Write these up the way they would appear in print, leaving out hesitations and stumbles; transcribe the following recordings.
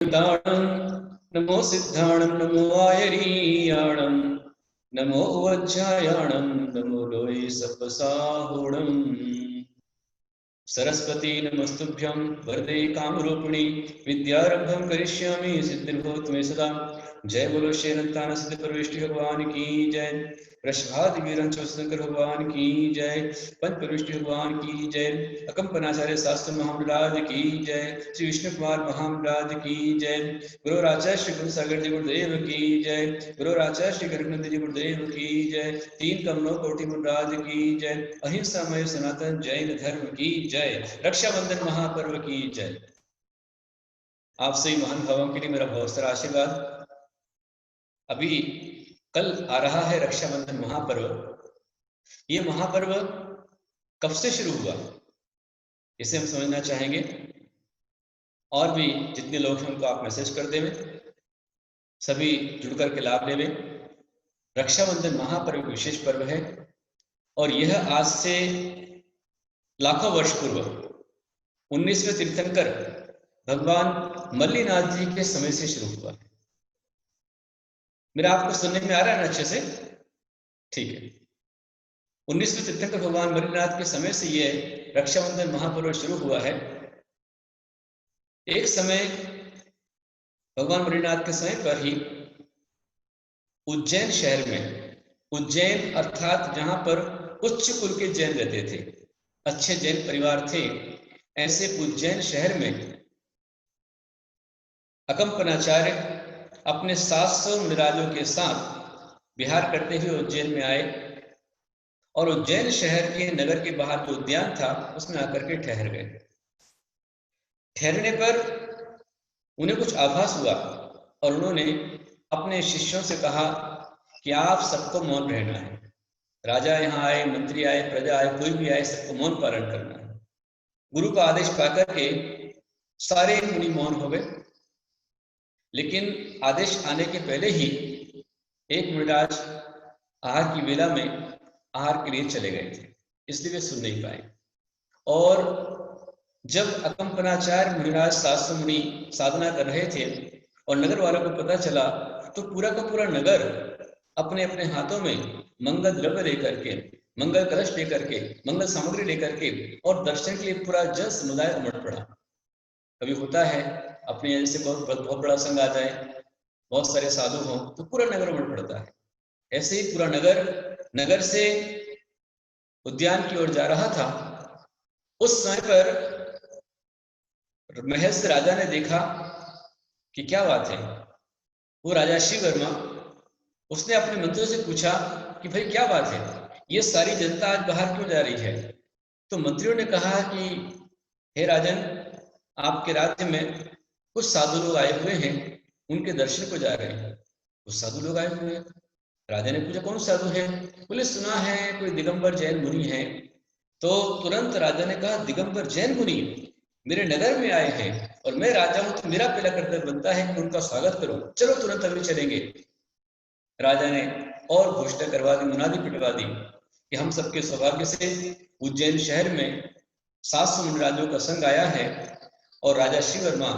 दाणं नमो सिद्धाणं नमो आयरीयाणं नमो वज्रायाणं नमो लोये सपसाहुणं सरस्वती नमस्तुभ्यं वरदे कामरूपिणी विद्यारंभं करिष्यामि सिद्धिर्भवतु मे सदा। जय बोलो शेरंतान सिद्ध परमेष्टि भगवान की जय। वृषभादि वीरं शंकर भगवान की जय। पंच परमेष्टि भगवान की जय। अकंपनाचार्य शास्त्र महाराज की जय। श्री विष्णु कुमार महाराज की जय। गुरु राजा श्री गुरु सागर जी गुरुदेव की जय। गुरु राजा श्री गरुड़ जी गुरुदेव की जय। तीन कमलों कोटि मुराद की जय। अहिंसामय सनातन जैन धर्म की जय। रक्षाबंधन महापर्व की जय। आप सभी महान भावों के लिए मेरा बहुत सारा आशीर्वाद। अभी कल आ रहा है रक्षाबंधन महापर्व। ये महापर्व कब से शुरू हुआ इसे हम समझना चाहेंगे, और भी जितने लोग हैं उनको आप मैसेज कर देवें, सभी जुड़ करके लाभ लेवें। रक्षाबंधन महापर्व विशेष पर्व है और यह आज से लाखों वर्ष पूर्व 19वें तीर्थंकर भगवान मल्लीनाथ जी के समय से शुरू हुआ है। मेरा आपको सुनने में आ रहा है ना अच्छे से? ठीक है। 19वें तीर्थंकर भगवान मल्लीनाथ के समय से यह रक्षाबंधन महापर्व शुरू हुआ है। एक समय भगवान मल्लीनाथ के समय पर ही उज्जैन शहर में, उज्जैन अर्थात जहां पर उच्च कुल के जैन रहते थे, अच्छे जैन परिवार थे, ऐसे उज्जैन शहर में अकंपनाचार्य अपने 700 मुनिराजों के साथ विहार करते हुए उज्जैन में आए और उज्जैन शहर के नगर के बाहर जो उद्यान था उसमें आकर के ठहर गए। ठहरने पर उन्हें कुछ आभास हुआ और उन्होंने अपने शिष्यों से कहा कि आप सबको मौन रहना है। राजा यहाँ आए, मंत्री आए, प्रजा आए, कोई भी आए, सबको मौन पालन करना है। गुरु का आदेश पाकर के सारे मुनि मौन हो गए, लेकिन आदेश आने के पहले ही एक मुनिराज आहार की वेला में आहार के लिए चले गए थे, इसलिए वे सुन नहीं पाए। और जब अकंपनाचार्य मुनिराज 700 मुनि साधना कर रहे थे और नगर वालों को पता चला, तो पूरा का पूरा नगर अपने अपने हाथों में मंगल द्रव्य लेकर के, मंगल कलश लेकर के, मंगल सामग्री लेकर के और दर्शन के लिए पूरा जन समुदाय उमड़ पड़ा। कभी होता है अपने जैसे बहुत बड़ा संघ आ जाए, बहुत सारे साधु हों, तो पूरा नगर उमड़ पड़ता है। ऐसे ही पूरा नगर से उद्यान की ओर जा रहा था। उस समय पर महल से राजा ने देखा कि क्या बात है। वो राजा शिव वर्मा, उसने अपने मंत्रियों से पूछा कि भाई क्या बात है, ये सारी जनता आज बाहर क्यों जा रही है? तो मंत्रियों ने कहा कि हे राजन, आपके राज्य में कुछ साधु लोग आए हुए हैं, उनके दर्शन को जा रहे हैं। कुछ साधु लोग आए हुए हैं। राजा ने पूछा कौन साधु है? बोले सुना है कोई दिगंबर जैन मुनि है। तो तुरंत राजा ने कहा दिगंबर जैन मुनि मेरे नगर में आए हैं और मैं राजा हूं, तो मेरा पहला कर्तव्य बनता है कि उनका स्वागत करूं। चलो तुरंत अभी चलेंगे। राजा ने और घोषणा करवा दी, मुनादी पिटवा दी कि हम सबके सौभाग्य से उज्जैन शहर में 700 मुनिराजों का संघ आया है और राजा शिव वर्मा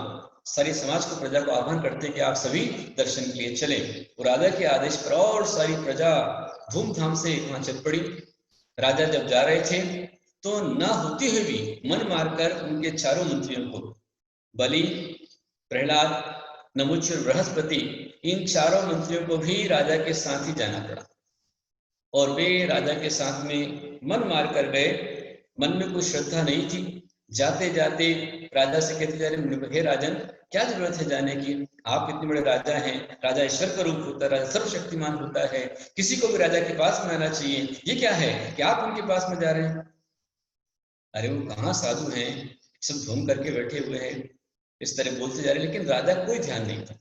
सारी समाज को, प्रजा को आह्वान करते कि आप सभी दर्शन के लिए चलें। और राजा के आदेश पर और सारी प्रजा धूमधाम से वहां चल पड़ी। राजा जब जा रहे थे तो न होती हुई भी मन मारकर उनके चारों मंत्रियों को, बलि, प्रहलाद, नमुच और बृहस्पति, इन चारों मंत्रियों को भी राजा के साथ ही जाना पड़ा और वे राजा के साथ में मन मार कर गए। मन में कुछ श्रद्धा नहीं थी। जाते जाते राजा से कहते जा रहे, हे राजन क्या जरूरत है जाने की? आप इतने बड़े राजा हैं, राजा ईश्वर का रूप होता है, राजा सर्वशक्तिमान होता है, किसी को भी राजा के पास में आना चाहिए। ये क्या है कि आप उनके पास में जा रहे हैं? अरे वो कहाँ साधु हैं, सब घूम करके बैठे हुए हैं, इस तरह बोलते जा रहे। लेकिन राजा कोई ध्यान नहीं था।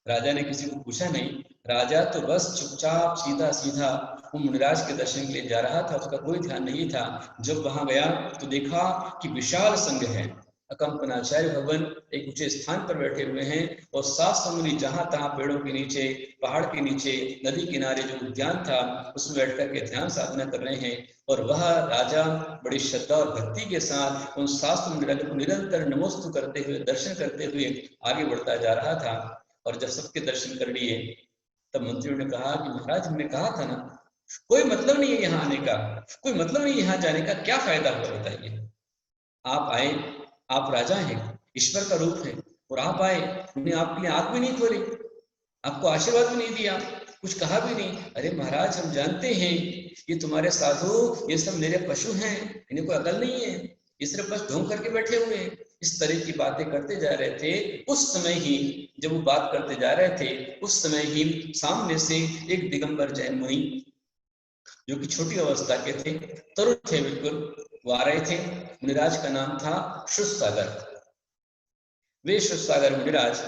राजा ने किसी को पूछा नहीं। राजा तो बस चुपचाप सीधा सीधा वो मुनिराज के दर्शन के लिए जा रहा था, उसका कोई ध्यान नहीं था। जब वहां गया तो देखा कि विशाल संघ है, अकंपनाचार्य भगवान एक ऊंचे स्थान पर बैठे हुए हैं और सात समुनि जहां तहां पेड़ों के नीचे, पहाड़ के नीचे, नदी किनारे जो उद्यान था उसमें बैठ करके ध्यान साधना कर रहे हैं। और वह राजा बड़ी श्रद्धा और भक्ति के साथ उन सात समुनि को निरंतर नमोस्तु करते हुए, दर्शन करते हुए आगे बढ़ता जा रहा था। और जब सबके दर्शन कर लिए तब मंत्रियों ने कहा कि महाराज, हमने कहा था ना, कोई मतलब नहीं है यहाँ आने का, कोई मतलब नहीं यहाँ जाने का, क्या फायदा हुआ बताइए। आप आए, आप राजा हैं, ईश्वर का रूप है, और आप आए, उन्हें आपके लिए आंख भी नहीं खोली, आपको आशीर्वाद भी नहीं दिया, कुछ कहा भी नहीं। अरे महाराज, हम जानते हैं ये तुम्हारे साधु, ये सब मेरे पशु हैं, इन्हें कोई अकल नहीं है, ये सिर्फ बस ढोंग करके बैठे हुए हैं। इस तरह की बातें करते जा रहे थे। उस समय ही जब वो बात करते जा रहे थे, उस समय ही सामने से एक दिगंबर जैन मुनि, जो कि छोटी अवस्था के थे, तरुण थे बिल्कुल, वो आ रहे थे। मुनिराज का नाम था श्रुतसागर। वे श्रुतसागर मुनिराज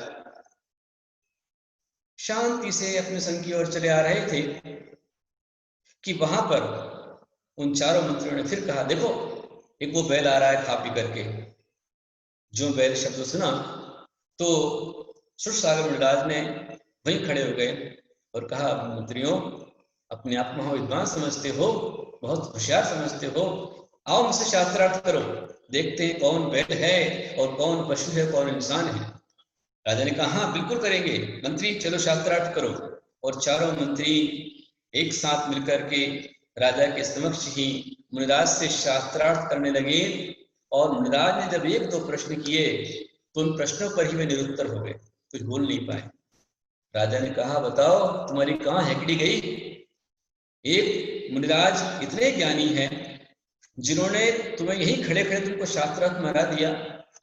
शांति से अपने संग की ओर चले आ रहे थे कि वहां पर उन चारों मंत्रियों ने फिर कहा, देखो एक वो बैल आ रहा है खा पी करके। जो बैल शब्द सुना तो श्रुतसागर मुनिराज ने वहीं खड़े हो गए और कहा, मंत्रियों, अपने आप में विद्वान समझते हो, बहुत होशियार समझते हो, आओ मुझसे शास्त्रार्थ करो, देखते हैं कौन बैल है और कौन पशु है, कौन इंसान है। राजा ने कहा, हाँ बिल्कुल करेंगे मंत्री, चलो शास्त्रार्थ करो। और चारों मंत्री एक साथ मिलकर के राजा के समक्ष ही मुनिराज से शास्त्रार्थ करने लगे। और मुनिराज ने जब एक दो प्रश्न किए तो उन प्रश्नों पर ही वे निरुत्तर हो गए, कुछ बोल नहीं पाए। राजा ने कहा, बताओ तुम्हारी कहाँ हेकड़ी गई। एक मुनिराज इतने ज्ञानी हैं जिन्होंने तुम्हें यहीं खड़े खड़े तुमको शास्त्रार्थ मरा दिया,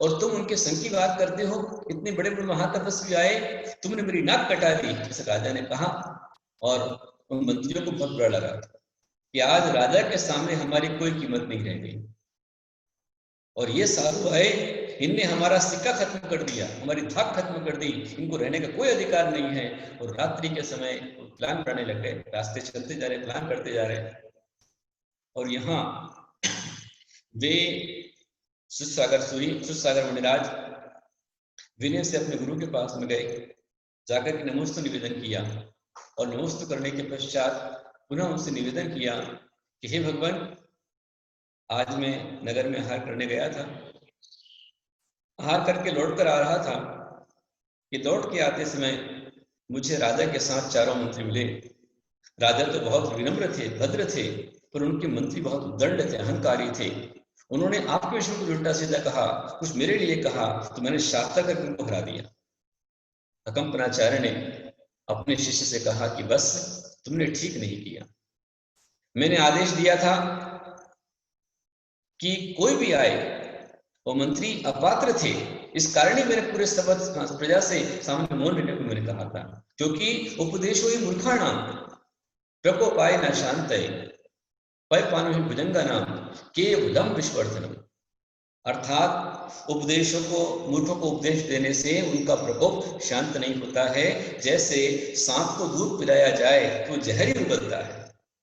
और तुम उनके संग की बात करते हो। इतने बड़े बड़े महातपस्वी आए, तुमने मेरी नाक कटा दी, ऐसे राजा ने कहा। और उन मंत्रियों को बहुत बुरा लगा कि आज राजा के सामने हमारी कोई कीमत नहीं रह गई, और ये साधु आए, इनने हमारा सिक्का खत्म कर दिया, हमारी धाक खत्म कर दी, इनको रहने का कोई अधिकार नहीं है। और रात्रि के समय प्लान बनाने लग गए, रास्ते चलते जा रहे, प्लान करते जा रहे। और यहाँ वे श्रुतसागर मुनिराज विनय से अपने गुरु के पास में गए, जाकर के नमोस्तु निवेदन किया। और नमोस्तु करने के पश्चात पुनः उनसे निवेदन किया कि हे भगवान, आज मैं नगर में आहार करने गया था, आहार करके लौट कर आ रहा था कि लौट के आते समय मुझे राजा के साथ चारों मंत्री मिले। राजा तो बहुत विनम्र थे, भद्र थे, पर उनके मंत्री बहुत उद्दंड थे, अहंकारी थे। उन्होंने आपके विषय को उल्टा सीधा कहा, कुछ मेरे लिए कहा, तो मैंने शास्त्र करके उनको हरा दिया। अकंपनाचार्य ने अपने शिष्य से कहा कि बस तुमने ठीक नहीं किया। मैंने आदेश दिया था कि कोई भी आए, वो मंत्री अपात्र थे, इस कारण ही मेरे पूरे शब्द प्रजा से सामने मौन रहने को मैंने कहा था, क्योंकि उपदेशो ही मूर्खाणाम प्रकोपाय न शांतये पैपानो ही भुजंगानाम केवलम विश्वर्धनम। अर्थात उपदेशों को, मूर्खों को उपदेश देने से उनका प्रकोप शांत नहीं होता है। जैसे सांप को दूध पिलाया जाए तो जहर ही उगलता है,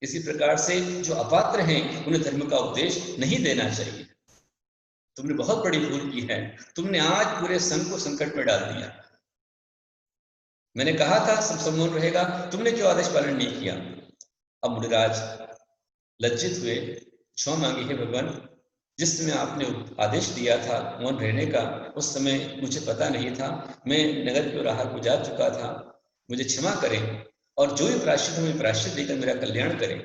इसी प्रकार से जो अपात्र हैं उन्हें धर्म का उपदेश नहीं देना चाहिए। तुमने बहुत बड़ी भूल की है, तुमने आज पूरे संघ को संकट में डाल दिया। मैंने कहा था सब सम्मोहन रहेगा, तुमने क्यों आदेश पालन नहीं किया। अब मुनिराज लज्जित हुए, क्षमा मांगी, है भगवान, जिस समय आपने आदेश दिया था मौन रहने का, उस समय मुझे पता नहीं था, मैं नगर की ओर आहार को जा चुका था, मुझे क्षमा करें, और जो भी प्रायश्चित हमें प्रायश्चित देकर मेरा कल्याण करें।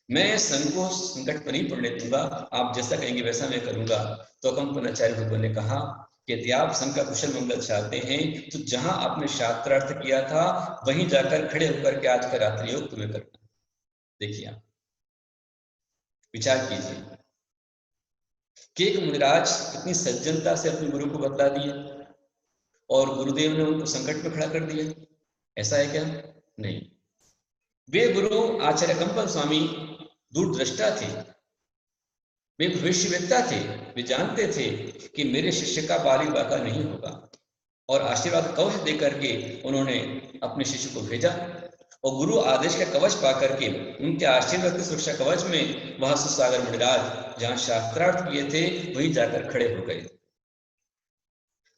मैं संघ को संकट पर नहीं पड़ने दूंगा, आप जैसा कहेंगे वैसा मैं करूंगा। तो अकंपनाचार्य भगवान ने कहा कि यदि आप संघ का कुशल मंगल चाहते हैं तो जहां आपने शास्त्रार्थ किया था वहीं जाकर खड़े होकर के आज का रात्रि योग तुम्हें करना। देखिए, आप विचार कीजिए कि एक मुनिराज कितनी सज्जनता से अपने गुरु को बतला दिए और गुरुदेव ने उनको संकट में खड़ा कर दिया। ऐसा है क्या? नहीं। वे गुरु आचार्य कंपन स्वामी दूरदृष्टा थे, वे भविष्यवेत्ता थे। वे जानते थे कि मेरे शिष्य का बालिक बाका नहीं होगा, और आशीर्वाद कवच देकर के उन्होंने अपने शिष्य को भेजा। और गुरु आदेश का कवच पाकर के उनके आशीर्वाद के सुरक्षा कवच में वह श्रुतसागर मुनिराज जहां शास्त्रार्थ किए थे वहीं जाकर खड़े हो गए।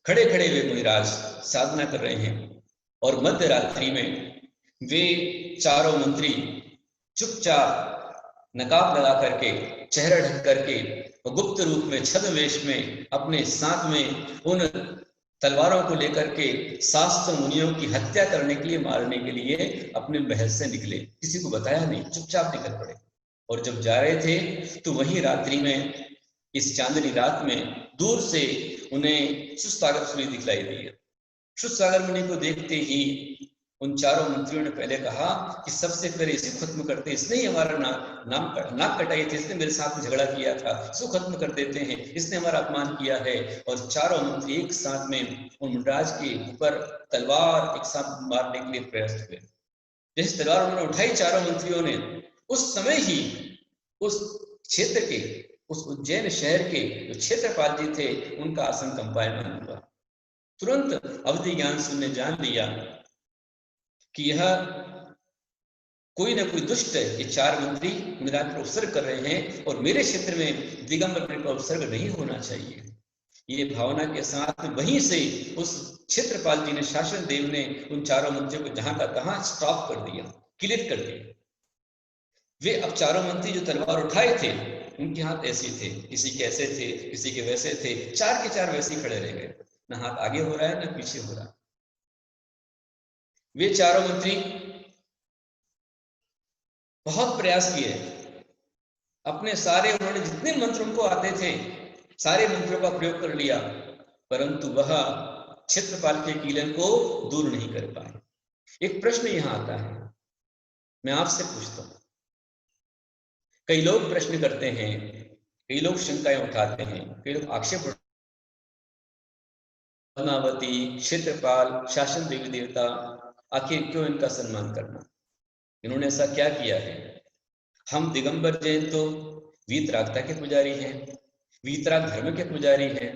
खड़े खड़े वे मुनिराज साधना कर रहे हैं और मध्य रात्रि में वे चारों मंत्री चुपचाप नकाब लगा करके, चेहरा ढक करके और गुप्त रूप में, छद्मवेश में अपने साथ में उन तलवारों को लेकर के शास्त्र मुनियों की हत्या करने के लिए, मारने के लिए अपने महल से निकले। किसी को बताया नहीं, चुपचाप निकल पड़े। और जब जा रहे थे तो वही रात्रि में, इस चांदनी रात में, दूर से उन्हें सुसागर सूर्य दिखलाई दी। सुसागर मुनि को देखते ही उन चारों मंत्रियों ने पहले कहा कि सबसे पहले इसे खत्म करते, इसने ही हमारा नाक कटाई थी, इसने मेरे साथ में झगड़ा किया था, इसको खत्म कर देते हैं, इसने हमारा अपमान किया है। और चारों मंत्री एक साथ में उन मुनिराज के ऊपर तलवार एक साथ मारने के लिए प्रयास हुए। जैसे तलवार उन्होंने उठाई चारों मंत्रियों ने, उस समय ही उस क्षेत्र के, उस उज्जैन शहर के जो क्षेत्रपाल जी थे, उनका आसन कंपायमान हुआ। तुरंत अवधि ज्ञान सिंह ने जान लिया कि यह कोई ना कोई दुष्ट है, ये चार मंत्री मुनिराज पर उपसर्ग कर रहे हैं और मेरे क्षेत्र में दिगंबर का उपसर्ग नहीं होना चाहिए। ये भावना के साथ वहीं से उस क्षेत्रपाल जी ने, शासन देव ने उन चारों मंत्रियों को जहां का तहां स्टॉप कर दिया, क्लियर कर दिया। वे अब चारों मंत्री जो तलवार उठाए थे, उनके हाथ ऐसे थे, किसी के ऐसे थे, किसी के वैसे थे, चार के चार वैसे ही खड़े रह गए, ना हाथ आगे हो रहा है ना पीछे हो रहा। वे चारों मंत्री बहुत प्रयास किए, अपने सारे, उन्होंने जितने मंत्र उनको आते थे सारे मंत्रों का प्रयोग कर लिया, परंतु वह क्षेत्रपाल के कीलन को दूर नहीं कर पाए। एक प्रश्न यहां आता है, मैं आपसे पूछता हूं। कई लोग प्रश्न करते हैं, कई लोग शंकाएं उठाते हैं, कई लोग आक्षेप उठाते, पद्मावती, क्षेत्रपाल, शासन देवी देवता, आखिर क्यों इनका सम्मान करना? इन्होंने ऐसा क्या किया है? हम दिगंबर जैन तो वीतरागता के पुजारी हैं, वीतराग धर्म के पुजारी हैं,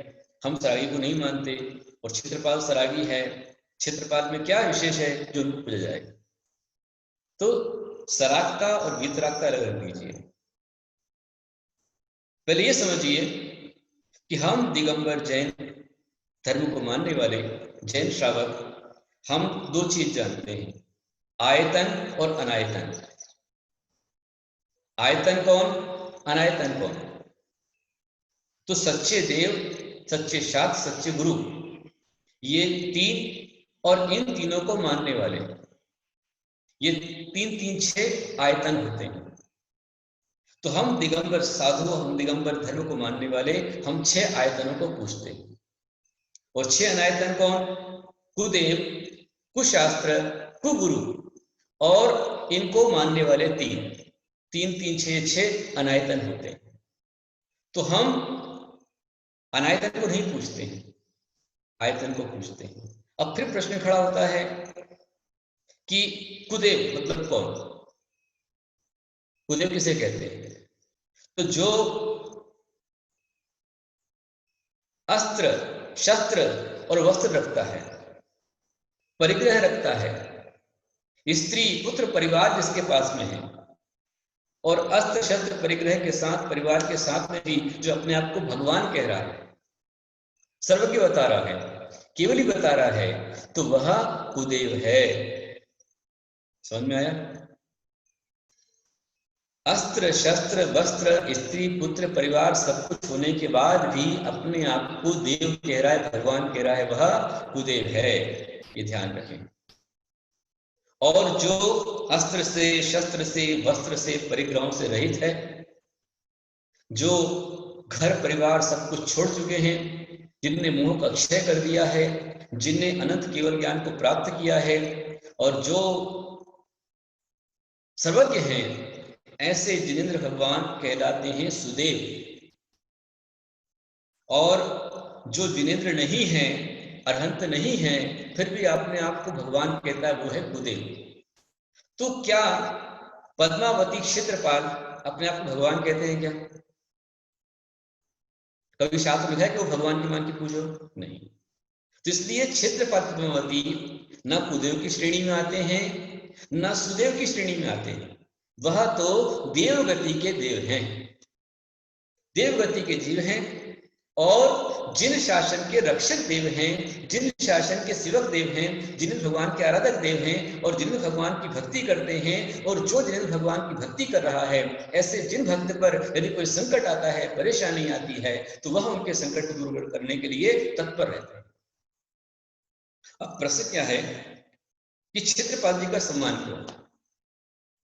हम सरागी को नहीं मानते, और क्षेत्रपाल सरागी है, क्षेत्रपाल में क्या विशेष है जो उनको पूजा जाएगा? तो सरागता और वीतरागता अलग रख दीजिए। पहले ये समझिए कि हम दिगंबर जैन धर्म को मानने वाले जैन श्रावक, हम दो चीज जानते हैं, आयतन और अनायतन। आयतन कौन, अनायतन कौन? तो सच्चे देव, सच्चे शास्त्र, सच्चे गुरु, ये तीन, और इन तीनों को मानने वाले, ये तीन तीन छह आयतन होते हैं। तो हम दिगंबर साधु, हम दिगंबर धर्म को मानने वाले, हम छह आयतनों को पूजते हैं। और छह अनायतन कौन? कुदेव, कुशास्त्र, कुगुरु, और इनको मानने वाले तीन, तीन तीन छह, छह अनायतन होते हैं। तो हम अनायतन को नहीं पूछते हैं, आयतन को पूछते हैं। अब फिर प्रश्न खड़ा होता है कि कुदेव मतलब कौन? कुदेव किसे कहते हैं? तो जो अस्त्र, शस्त्र और वस्त्र रखता है, परिग्रह रखता है, स्त्री पुत्र परिवार जिसके पास में है, और अस्त्र शस्त्र परिग्रह के साथ, परिवार के साथ में भी जो अपने आप को भगवान कह रहा है, सर्वज्ञ बता रहा है, केवल ही बता रहा है, तो वह कुदेव है। समझ में आया? अस्त्र शस्त्र वस्त्र स्त्री पुत्र परिवार सब कुछ होने के बाद भी अपने आप को देव कह रहा है, भगवान कह रहा है, वह कुदेव है, ये ध्यान रखें। और जो अस्त्र से शस्त्र से वस्त्र से परिग्रहों से रहित है, जो घर परिवार सब कुछ छोड़ चुके हैं, जिनने मोह का क्षय कर दिया है, जिनने अनंत केवल ज्ञान को प्राप्त किया है, और जो सर्वज्ञ हैं, ऐसे जिनेंद्र भगवान कहलाते हैं सुदेव। और जो जिनेंद्र नहीं है, अरहंत नहीं है, फिर भी अपने आप को भगवान कहता है, वो है कुदेव। तो क्या पद्मावती क्षेत्रपाल अपने आप को भगवान कहते हैं क्या? कभी शास्त्र लिखा है कि वो भगवान की मान के पूजो? नहीं। तो इसलिए क्षेत्रपाल पद्मावती न कुदेव की श्रेणी में आते हैं, न सुदेव की श्रेणी में आते हैं। वह तो देवगति के देव हैं, देवगति के जीव हैं, और जिन शासन के रक्षक देव हैं, जिन शासन के सेवक देव हैं, जिन भगवान के आराधक देव हैं और जिन भगवान की भक्ति करते हैं, और जो जिन भगवान की भक्ति कर रहा है, ऐसे जिन भक्त पर यदि कोई संकट आता है, परेशानी आती है, तो वह उनके संकट को दूर करने के लिए तत्पर रहते हैं। अब प्रश्न क्या है कि क्षेत्रपाल जी का सम्मान क्यों?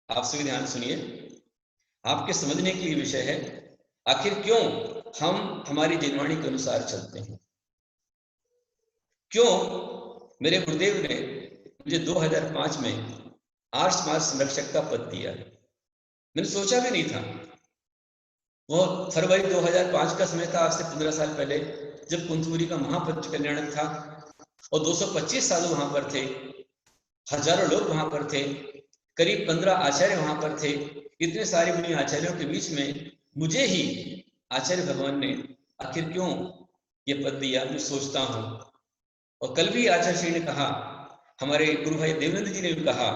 आप सभी ध्यान सुनिए, आपके समझने के लिए विषय है, आखिर क्यों हम हमारी जिनवाणी के अनुसार चलते हैं? क्यों मेरे गुरुदेव ने मुझे 2005 में आर्य समाज संरक्षक का पद दिया? मैंने सोचा भी नहीं था। वो फरवरी 2005 का समय था, आज से 15 साल पहले, जब कुंथपुरी का महापंच कल्याणक था और 225 साधु वहां पर थे, हजारों लोग वहां पर थे, करीब 15 आचार्य वहां पर थे। इतने सारे मुनि आचार्यों के बीच में मुझे ही आचार्य भगवान ने आखिर क्यों ये पद दिया, मैं सोचता हूँ। और कल भी आचार्य श्री ने कहा, हमारे गुरु भाई देवनंद जी ने भी कहा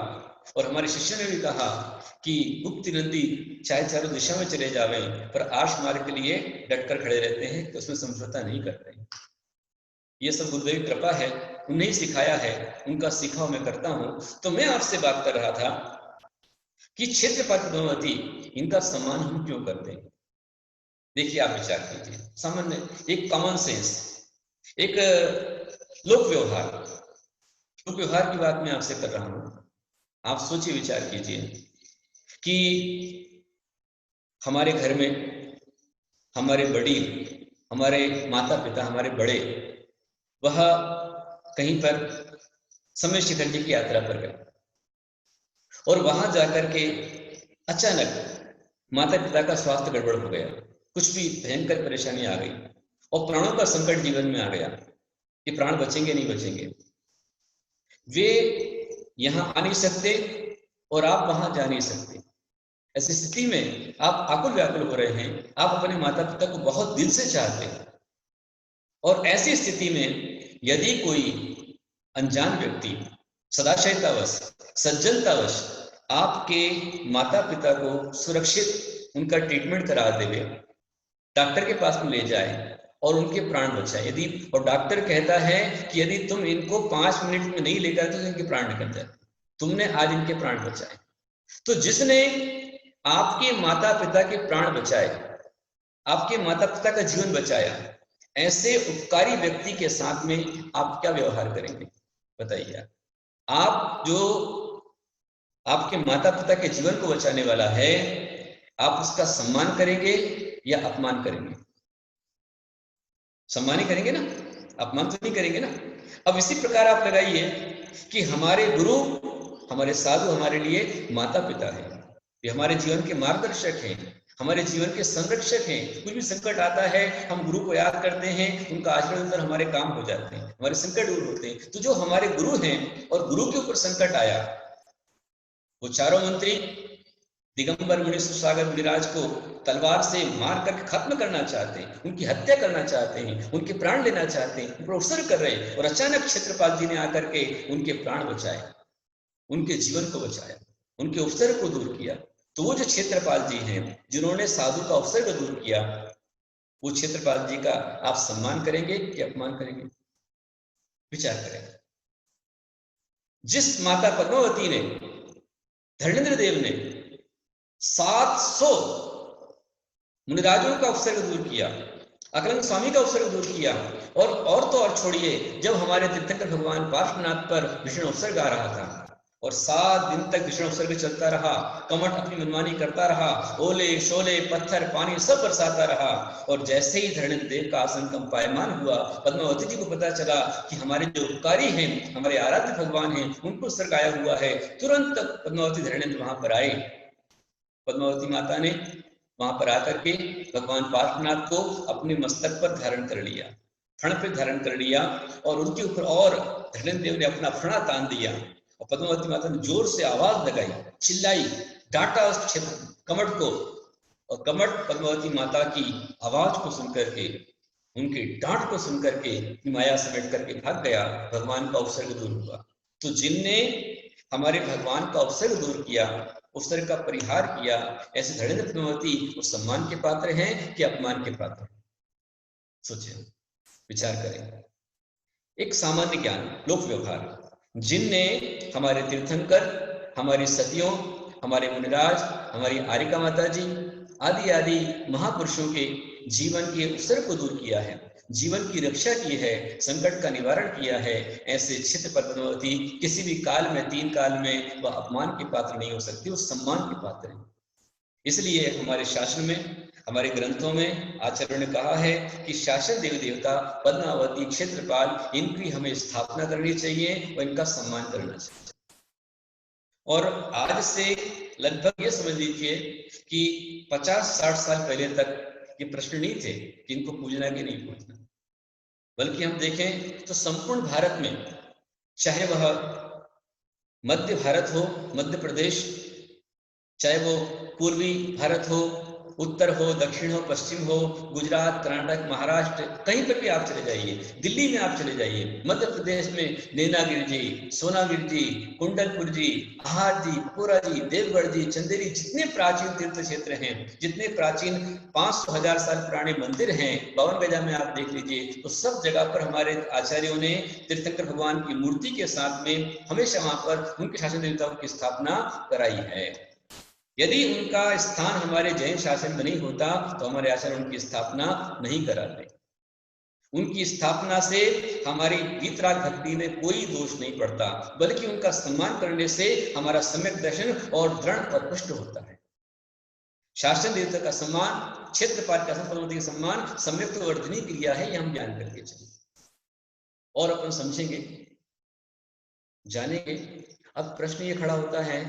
और हमारे शिष्य ने भी कहा कि गुप्त नंदी चाहे चारों दिशा में चले जावे पर आर्ष मार्ग के लिए डटकर खड़े रहते हैं, तो उसमें समझौता नहीं करते हैं। ये सब गुरुदेव की कृपा है, उन्हें ही सिखाया है, उनका सीखा मैं करता हूं। तो मैं आपसे बात कर रहा था कि क्षेत्रपाल पद्मावती, इनका सम्मान हम क्यों करते हैं? देखिए, आप विचार कीजिए, सामान्य एक कॉमन सेंस, एक लोक व्यवहार की बात मैं आपसे कर रहा हूं। आप सोचिए, विचार कीजिए कि हमारे घर में हमारे बड़ील, हमारे माता पिता, हमारे बड़े, वह कहीं पर समय शिखर जी की यात्रा पर गए और वहां जाकर के अचानक माता पिता का स्वास्थ्य गड़बड़ हो गया, कुछ भी भयंकर परेशानी आ गई और प्राणों का संकट जीवन में आ गया कि प्राण बचेंगे नहीं बचेंगे। वे यहां आ नहीं सकते और आप वहां जा नहीं सकते। ऐसी स्थिति में आप आकुल व्याकुल हो रहे हैं, आप अपने माता पिता को बहुत दिल से चाहते हैं और ऐसी स्थिति में यदि कोई अनजान व्यक्ति सदाशयतावश, सज्जनतावश आपके माता पिता को सुरक्षित उनका ट्रीटमेंट करा देवे, डॉक्टर के पास में ले जाए और उनके प्राण बचाए, यदि और डॉक्टर कहता है कि यदि तुम इनको 5 मिनट में नहीं लेकर तो इनके प्राण निकल जाए, तुमने आज इनके प्राण बचाए। तो जिसने आपके माता पिता के प्राण बचाए, आपके माता पिता का जीवन बचाया, ऐसे उपकारी व्यक्ति के साथ में आप क्या व्यवहार करेंगे? बताइए। आप जो आपके माता पिता के जीवन को बचाने वाला है, आप उसका सम्मान करेंगे या अपमान करेंगे? सम्मान ही करेंगे ना, अपमान तो नहीं करेंगे ना। अब इसी प्रकार आप लगाइए कि हमारे गुरु, हमारे साधु हमारे लिए माता पिता है, ये हमारे जीवन के मार्गदर्शक हैं, हमारे जीवन के संरक्षक हैं। कुछ भी संकट आता है, हम गुरु को याद करते हैं, उनका आशीर्वाद पर हमारे काम हो जाते हैं, हमारे संकट दूर होते हैं। तो जो हमारे गुरु हैं और गुरु के ऊपर संकट आया, वो चारों मंत्री दिगंबर मुनि सुसागर मुनिराज को तलवार से मार करके खत्म करना चाहते हैं, उनकी हत्या करना चाहते हैं, उनके प्राण लेना चाहते हैं, उन पर अवसर कर रहे हैं, और अचानक क्षेत्रपाल जी ने आकर के उनके प्राण बचाए, उनके जीवन को बचाया, उनके अवसर को दूर किया। तो वो जो क्षेत्रपाल जी हैं, जिन्होंने साधु का अवसर को दूर किया, वो क्षेत्रपाल जी का आप सम्मान करेंगे कि अपमान करेंगे? विचार करें। जिस माता पद्मावती ने, धर्मेंद्र देव ने 700 मुनिराजों का अवसर को दूर किया, अकलंग स्वामी का अवसर को दूर किया, और तो और छोड़िए, जब हमारे तीर्थंकर भगवान पार्श्वनाथ पर भीषण अवसर गा रहा था और 7 दिन तक भीषण अवसर भी चलता रहा, कमठ अपनी मनमानी करता रहा, ओले शोले पत्थर पानी सब बरसाता रहा, और जैसे ही धर्मेंद्र देव का आसन कंपायमान हुआ, पद्मावती जी को पता चला कि हमारे जो उपकारी हैं, हमारे आराध्य भगवान हैं, उनको अवसर गाया हुआ है। तुरंत पद्मावती धर्मेंद्र वहां पर आए। पद्मावती माता ने वहां पर आकर के भगवान पार्श्वनाथ को अपने मस्तक पर धारण कर लिया, फण पे धारण कर लिया, और उनके ऊपर और धर्मेंद्र देव ने अपना फणा तान दिया, और पद्मावती माता ने जोर से आवाज लगाई, चिल्लाई, डांटा उस कमठ को, और कमठ पद्मावती माता की आवाज को सुनकर के, उनके डांट को सुनकर के माया समेट करके भाग गया, भगवान का अवसर दूर हुआ। तो जिनने हमारे भगवान का अवसर दूर किया, अवसर का परिहार किया, ऐसे धर्मेंद्र पद्मावती वो सम्मान के पात्र हैं कि अपमान के पात्र? सोचिए। विचार करें। एक सामान्य ज्ञान, लोक व्यवहार, जिनने हमारे तीर्थंकर, हमारी सतियों, हमारे मुनिराज, हमारी आर्यका माता जी आदि आदि महापुरुषों के जीवन के उत्सर्ग को दूर किया है, जीवन की रक्षा की है, संकट का निवारण किया है, ऐसे चित्त पद्मावती किसी भी काल में, तीन काल में वह अपमान के पात्र नहीं हो सकती, वो सम्मान के पात्र है। इसलिए हमारे शासन में, हमारे ग्रंथों में आचार्यों ने कहा है कि शासन देवी देवता पद्मावती, क्षेत्रपाल, इनकी हमें स्थापना करनी चाहिए और इनका सम्मान करना चाहिए। और आज से लगभग ये समझ लीजिए कि 50-60 साल पहले तक ये प्रश्न नहीं थे कि इनको पूजना कि नहीं पूजना, बल्कि हम देखें तो संपूर्ण भारत में, चाहे वह मध्य भारत हो, मध्य प्रदेश, चाहे वो पूर्वी भारत हो, उत्तर हो, दक्षिण हो, पश्चिम हो, गुजरात, कर्नाटक, महाराष्ट्र, कहीं पर भी आप चले जाइए, दिल्ली में आप चले जाइए, मध्य प्रदेश में नैनागिर जी, सोनागिर जी, कुंडलपुर जी, आहार जी, पुरा जी, देवगढ़ जी, चंदेरी, जितने प्राचीन तीर्थ क्षेत्र हैं, जितने प्राचीन 500-1000 साल पुराने मंदिर हैं, 52 गजा में आप देख लीजिए, तो सब जगह पर हमारे आचार्यों ने तीर्थंकर भगवान की मूर्ति के साथ में हमेशा वहां पर उनके शासन देवताओं की स्थापना कराई है। यदि उनका स्थान हमारे जैन शासन में नहीं होता तो हमारे आचार्य उनकी स्थापना नहीं कराते। उनकी स्थापना से हमारी वीतराग भक्ति में कोई दोष नहीं पड़ता, बल्कि उनका सम्मान करने से हमारा सम्यक दर्शन और दृढ़ परिपुष्ट होता है। शासन देवता का सम्मान, क्षेत्रपाल का पद्मावती का सम्मान सम्यक वर्धनी क्रिया है, यह हम ज्ञान करके चले और अपन समझेंगे, जानेंगे। अब प्रश्न ये खड़ा होता है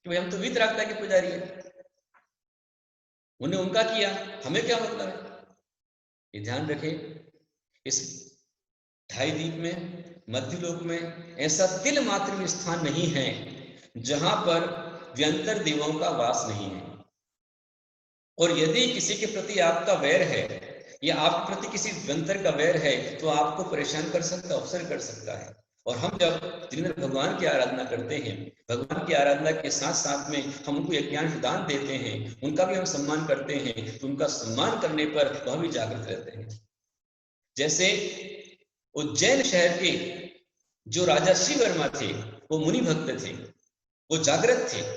कि भाई हम तो वीतरागता के पुजारी है, उन्हें उनका किया, हमें क्या मतलब है? ये ध्यान रखें, इस ढाई द्वीप में, मध्यलोक में ऐसा तिल मात्र भी स्थान नहीं है जहां पर व्यंतर देवों का वास नहीं है। और यदि किसी के प्रति आपका वैर है या आपके प्रति किसी व्यंतर का वैर है तो आपको परेशान कर सकता, अवसर कर सकता है। और हम जब जिन्हें भगवान की आराधना करते हैं, भगवान की आराधना के साथ साथ में हम उनको यज्ञांश दान देते हैं, उनका भी हम सम्मान करते हैं, तो उनका सम्मान करने पर वह भी जागृत रहते हैं। जैसे उज्जैन शहर के जो राजा शिववर्मा थे, वो मुनि भक्त थे, वो जागृत थे।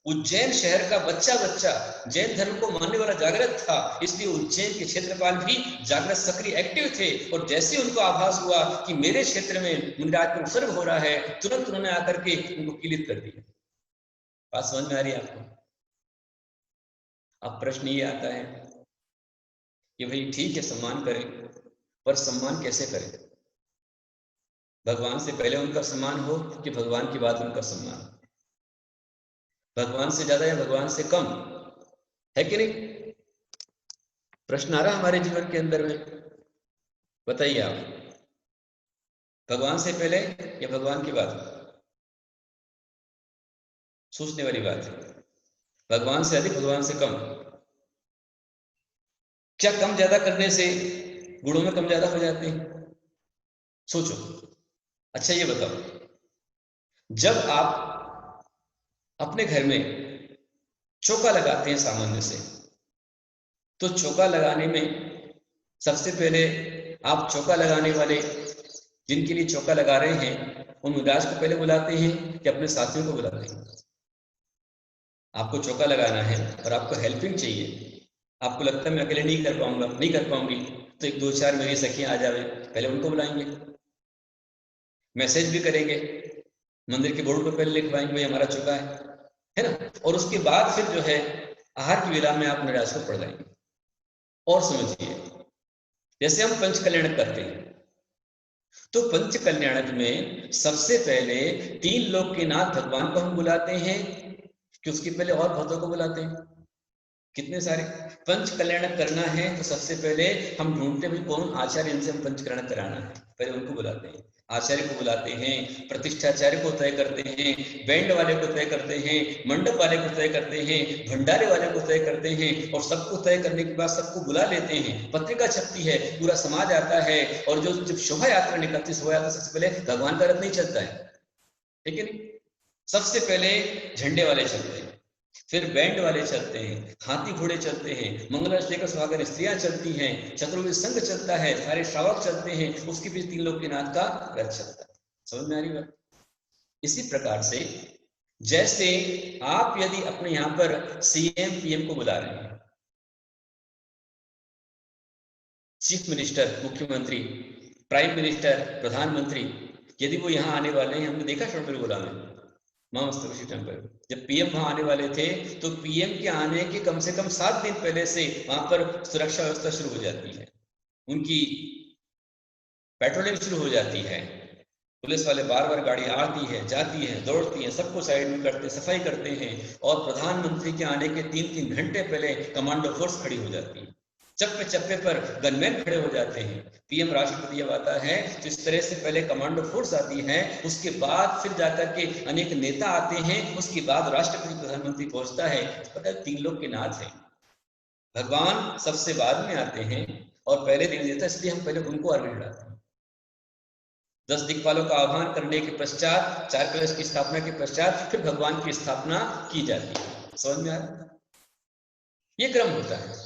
उज्जैन शहर का बच्चा बच्चा जैन धर्म को मानने वाला जागृत था, इसलिए उज्जैन के क्षेत्रपाल भी जागृत, सक्रिय, एक्टिव थे। और जैसे उनको आभास हुआ कि मेरे क्षेत्र में मुनिराज पर उत्सर्ग हो रहा है, तुरंत उन्होंने आकर के उनको किलित कर दिया। बात समझ में आ रही है आपको? अब प्रश्न ये आता है कि भाई ठीक है, सम्मान करें, पर सम्मान कैसे करें? भगवान से पहले उनका सम्मान हो कि भगवान के बाद उनका सम्मान? भगवान से ज्यादा या भगवान से कम, है कि नहीं? प्रश्न आ रहा हमारे जीवन के अंदर में, बताइए आप, भगवान से पहले या भगवान के बाद? सोचने वाली बात है। भगवान से अधिक, भगवान से कम? क्या कम ज्यादा करने से गुणों में कम ज्यादा हो जाते हैं? सोचो। अच्छा ये बताओ, जब आप अपने घर में चौका लगाते हैं सामान्य से, तो चौका लगाने में सबसे पहले आप चौका लगाने वाले, जिनके लिए चौका लगा रहे हैं, उन मुनिराज को पहले बुलाते हैं कि अपने साथियों को बुलाते हैं? आपको चौका लगाना है और आपको हेल्पिंग चाहिए, आपको लगता है मैं अकेले नहीं कर पाऊंगा, नहीं कर पाऊंगी, तो एक 2-4 मेरी सखियां आ जावे, पहले उनको बुलाएंगे, मैसेज भी करेंगे, मंदिर के बोर्ड पर पहले लिखवाएंगे भाई हमारा चौका है ना, और उसके बाद फिर जो है आहार की वेला में आप मुनिराज को पढ़ाएंगे। और समझिए, जैसे हम पंच कल्याणक करते हैं, तो पंच कल्याणक में सबसे पहले 3 लोक के नाथ भगवान को हम बुलाते हैं कि उसके पहले और भक्तों को बुलाते हैं। कितने सारे पंच कल्याणक करना है, तो सबसे पहले हम ढूंढते हैं कौन आचार्य, इनसे हम पंच कल्याणक कराना है, पहले उनको बुलाते हैं, आचार्य को बुलाते हैं, प्रतिष्ठाचार्य को तय करते हैं, बैंड वाले को तय करते हैं, मंडप वाले को तय करते हैं, भंडारे वाले को तय करते हैं, और सबको तय करने के बाद सबको बुला लेते हैं, पत्रिका छपती है, पूरा समाज आता है, और जो जब शोभा यात्रा निकलती, शोभा यात्रा सबसे पहले भगवान का रथ नहीं चलता है, ठीक है नहीं, सबसे पहले झंडे वाले चलते हैं, फिर बैंड वाले चलते हैं, हाथी घोड़े चलते हैं, मंगलाष्ट लेकर सुहागन स्त्रियां चलती हैं, चतुर्वेद संघ चलता है, सारे श्रावक चलते हैं, उसके बीच तीन लोकनाथ का रथ चलता है। समझ में आ रही बात? इसी प्रकार से जैसे आप यदि अपने यहां पर सीएम पीएम को बुला रहे हैं, चीफ मिनिस्टर, मुख्यमंत्री, प्राइम मिनिस्टर, प्रधानमंत्री, यदि वो यहाँ आने वाले हैं, हमने देखा शोरबेलगोला में महामस्तकाभिषेक टेम्पल, जब पीएम वहां आने वाले थे तो पीएम के आने के कम से कम 7 दिन पहले से वहां पर सुरक्षा व्यवस्था शुरू हो जाती है, उनकी पेट्रोलिंग शुरू हो जाती है, पुलिस वाले बार बार गाड़ी आती है, जाती है, दौड़ती है, सबको साइड में करते, सफाई करते हैं, और प्रधानमंत्री के आने के 3-3 घंटे पहले कमांडो फोर्स खड़ी हो जाती है, चप्पे चप्पे पर गनमैन खड़े हो जाते हैं। पीएम राष्ट्रपति जब आता है तो इस तरह से पहले कमांडो फोर्स आती है, उसके बाद फिर जाकर के अनेक नेता आते हैं, उसके बाद राष्ट्रपति प्रधानमंत्री पहुंचता है। पता है, 3 लोग के नाथ है, भगवान सबसे बाद में आते हैं और पहले दिन देता, इसलिए हम पहले उनको अर्घ्य चढ़ाते हैं। 10 दिक्पालों का आह्वान करने के पश्चात, 4 कलश की स्थापना के पश्चात फिर भगवान की स्थापना की जाती है। समझ में आ रहा? ये क्रम होता है।